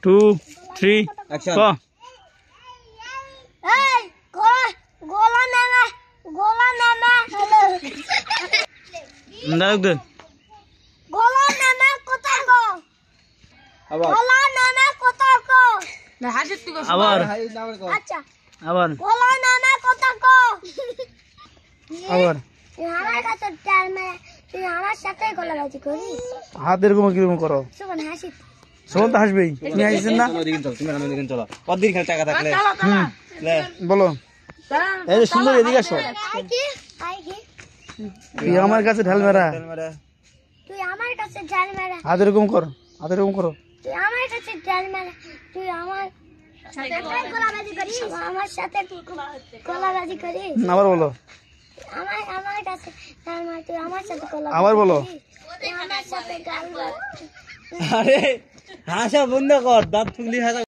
2 3 action এই গোলা নামে ডায়লগ দে গোলা নামে কথা কো আবার গোলা নামে কথা কো না হাসির তুই আবার আচ্ছা আবার গোলা নামে কথা কো আবার তুই আমার কাছে চাল মে তুই আমার সাথে গলাবাজি করিস হাত এরকম কিরকম করো শুভন হাসি শোন তো হাসবেই তুমি হাসছেন না তুমি দিকে চলো কতদিন খেল টাকা থাকলে লে বলো এই যে সুন্দর এদিকে আসো আই কি তুই আমার কাছে ঢাল মেরা তুই আমার কাছে চাল মেরে হাত এরকম করো হাত এরকম করো তুই আমার কাছে চাল মেরে তুই আমার সাথে গলাবাজি করিস আমার সাথে গলাবাজি করিস আবার বলো আমার কাছে চাল মার তুই আমার সাথে গলাবাজি আবার বলো তুই আমার সাথে গাল আরে হাসা বন্ধ কর দাঁত ফুগলি হাসা